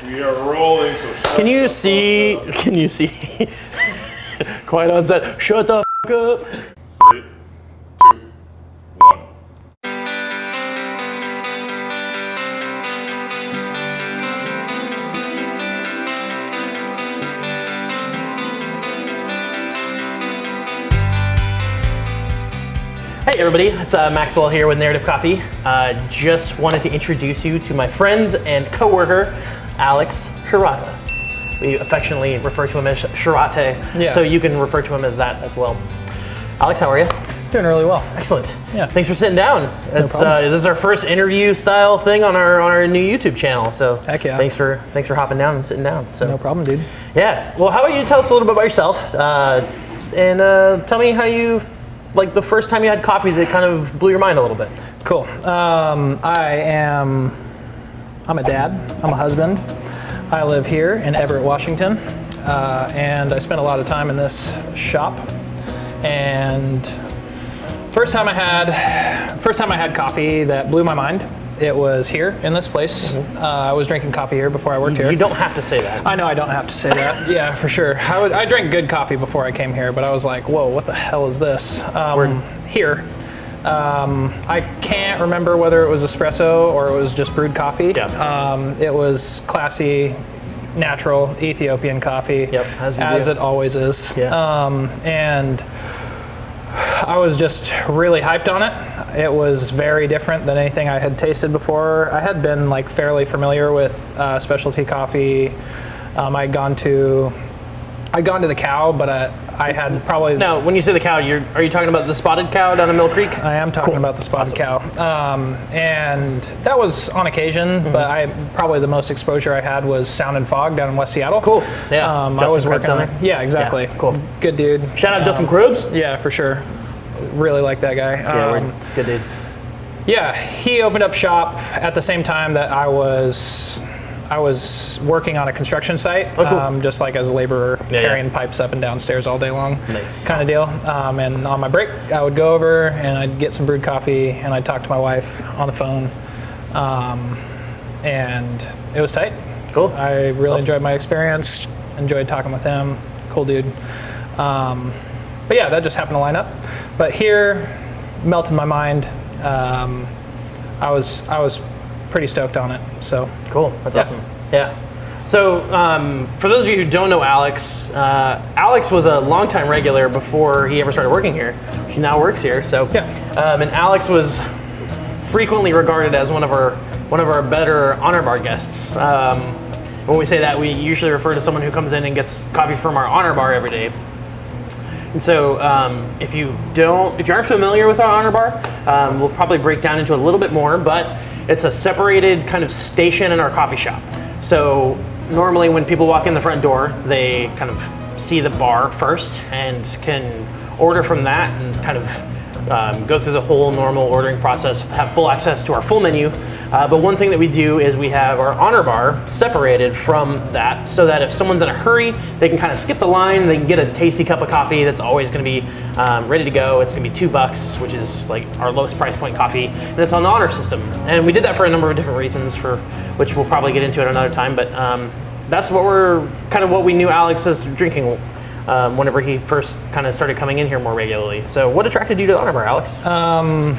We are rolling, so shut Can you the see? fuck up. Can you see? Quiet on set. Shut the fuck up. 3, 2, 1. Hey everybody, it's Maxwell here with Narrative Coffee. Just wanted to introduce you to my friend and coworker, Alex Shirata. We affectionately refer to him as Shirate, so you can refer to him as that as well. Alex, how are you? Doing really well. Excellent. Yeah. Thanks for sitting down. This is our first interview style thing on our new YouTube channel. So heck yeah. Thanks for hopping down and sitting down. So No problem, dude. yeah. Well, how about you tell us a little bit about yourself and tell me how you, like the first time you had coffee that kind of blew your mind a little bit. Cool. I'm a dad. I'm a husband. I live here in Everett, Washington, and I spent a lot of time in this shop. And first time I had coffee that blew my mind. It was here in this place. I was drinking coffee here before I worked here. You don't have to say that. I know I don't have to say that. Yeah, for sure. I drank good coffee before I came here, but I was like, whoa, what the hell is this? Here. I can't remember whether it was espresso or it was just brewed coffee. Yeah. It was classy, natural Ethiopian coffee, as it always is. Yeah. And I was just really hyped on it. It was very different than anything I had tasted before. I had been like fairly familiar with specialty coffee. I'd gone to the Cow, but I had probably... Now, when you say the Cow, are you talking about the Spotted Cow down in Mill Creek? I am talking about the Spotted Cow. And that was on occasion, but probably the most exposure I had was Sound and Fog down in West Seattle. Cool. Yeah. I was working on it. Yeah, exactly. Yeah, cool. Good dude. Shout out Justin Krubs. Yeah, for sure. Really like that guy. Good dude. Yeah, he opened up shop at the same time that I was working on a construction site, just like as a laborer, carrying pipes up and downstairs all day long, kind of deal. And on my break, I would go over and I'd get some brewed coffee and I'd talk to my wife on the phone, and it was tight. Cool. I really enjoyed my experience. Enjoyed talking with him. Cool dude. But yeah, that just happened to line up. But here, melted my mind. I was pretty stoked on it. So cool. That's awesome. Yeah. So for those of you who don't know Alex, Alex was a longtime regular before he ever started working here. She now works here. So and Alex was frequently regarded as one of our better honor bar guests. When we say that, we usually refer to someone who comes in and gets coffee from our honor bar every day. And so if you aren't familiar with our honor bar, we'll probably break down into a little bit more, but it's a separated kind of station in our coffee shop. So normally when people walk in the front door, they kind of see the bar first and can order from that and kind of go through the whole normal ordering process, have full access to our full menu. But one thing that we do is we have our honor bar separated from that so that if someone's in a hurry, they can kind of skip the line, they can get a tasty cup of coffee that's always gonna be ready to go. It's gonna be $2, which is like our lowest price point coffee, and it's on the honor system. And we did that for a number of different reasons, for which we'll probably get into at another time, but that's what we knew Alex as drinking whenever he first kind of started coming in here more regularly. So what attracted you to the honor bar, Alex? A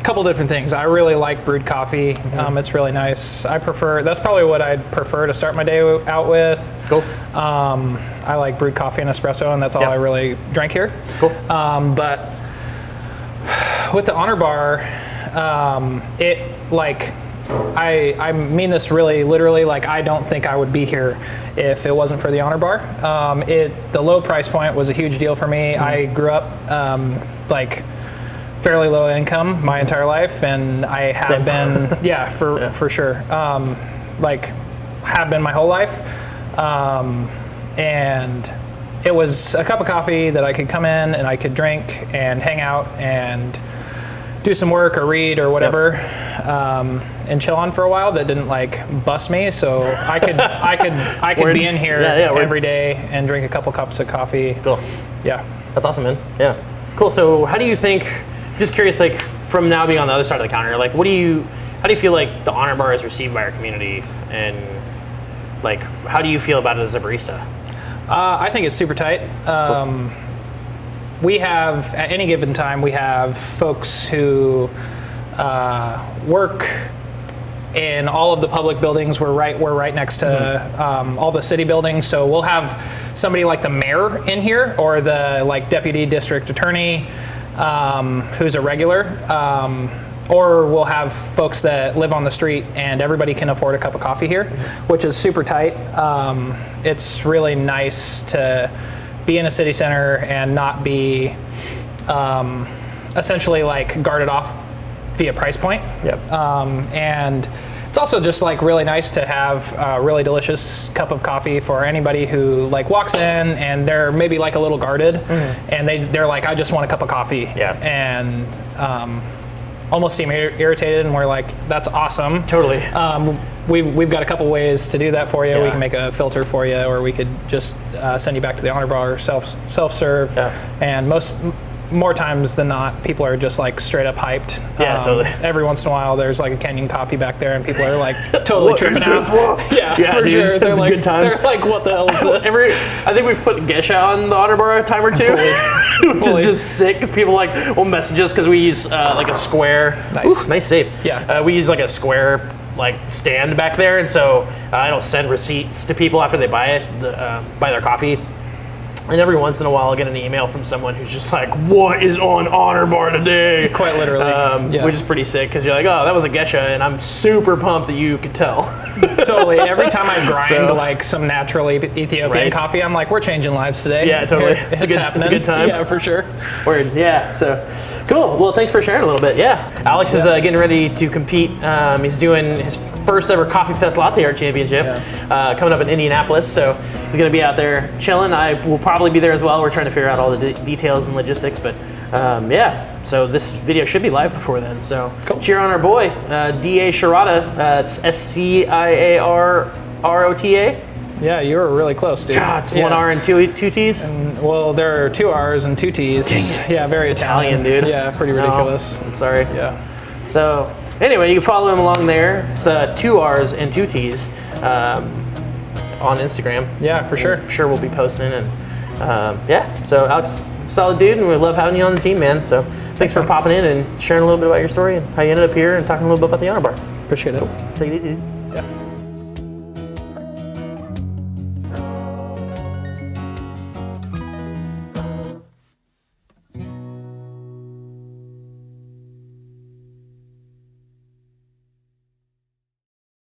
couple different things. I really like brewed coffee. It's really nice. That's probably what I'd prefer to start my day out with. Cool. I like brewed coffee and espresso, and that's all I really drank here. Cool. But with the honor bar, I mean this really literally, like I don't think I would be here if it wasn't for the honor bar. The low price point was a huge deal for me. I grew up fairly low income my entire life, and I have been, for sure, have been my whole life. And it was a cup of coffee that I could come in and I could drink and hang out and do some work or read or whatever, and chill on for a while. That didn't bust me, so I could be in here every day and drink a couple cups of coffee. Cool. Yeah. That's awesome, man. Yeah. Cool. So how do you think, just curious, from now being on the other side of the counter, how how do you feel like the Honor Bar is received by our community, and like how do you feel about it as a barista? I think it's super tight. We have, at any given time, we have folks who work in all of the public buildings. We're right next to all the city buildings. So we'll have somebody like the mayor in here, or the like deputy district attorney, who's a regular. Or we'll have folks that live on the street, and everybody can afford a cup of coffee here, which is super tight. It's really nice to be in a city center and not be essentially like guarded off via price point. Yep. And it's also just like really nice to have a really delicious cup of coffee for anybody who like walks in and they're maybe like a little guarded, and they're like, I just want a cup of coffee. Yeah. And almost seem irritated, and we're like, that's awesome. Totally. We've got a couple ways to do that for you. Yeah. We can make a filter for you, or we could just send you back to the Honor Bar self-serve. Yeah. And more times than not, people are just like straight up hyped. Yeah, totally. Every once in a while, there's like a Kenyan coffee back there, and people are like totally tripping out. Yeah, Yeah, for dude, sure. that's They're like, good times. They're like, what the hell is this? I think we've put Gesha on the Honor Bar a time or two, which Fully. is just sick because people like will message us because we use like a square. Nice. Nice save. Yeah. We use like a square like stand back there, and so I don't send receipts to people after they buy buy their coffee. And every once in a while, I'll get an email from someone who's just like, "What is on Honor Bar today?" Quite literally, yeah. Which is pretty sick because you're like, "Oh, that was a Gesha," and I'm super pumped that you could tell. Totally. Every time I grind So- like some natural Ethiopian Right. coffee, I'm like, we're changing lives today. Yeah, totally. Here, It's a good- happening. it's a good time. Yeah, for sure. Word, yeah. So, cool. Well, thanks for sharing a little bit. Yeah, Alex is getting ready to compete. He's doing his first ever Coffee Fest Latte Art Championship coming up in Indianapolis. So he's going to be out there chilling. I will probably be there as well. We're trying to figure out all the details and logistics, but yeah. So this video should be live before then. So cheer on our boy, D.A. Shirata. It's SCIARROTA. Yeah, you were really close, dude. It's one R and two T's. Well, there are 2 R's and 2 T's. Yeah, very Italian, dude. Yeah, pretty ridiculous. I'm sorry. Yeah. So anyway, you can follow him along there. It's 2 R's and 2 T's on Instagram. Yeah, for sure. I'm sure we'll be posting, and yeah. So Alex, solid dude, and we love having you on the team, man. So thanks for popping in and sharing a little bit about your story and how you ended up here and talking a little bit about the Honor Bar. Appreciate it. Take it easy, dude. Yeah.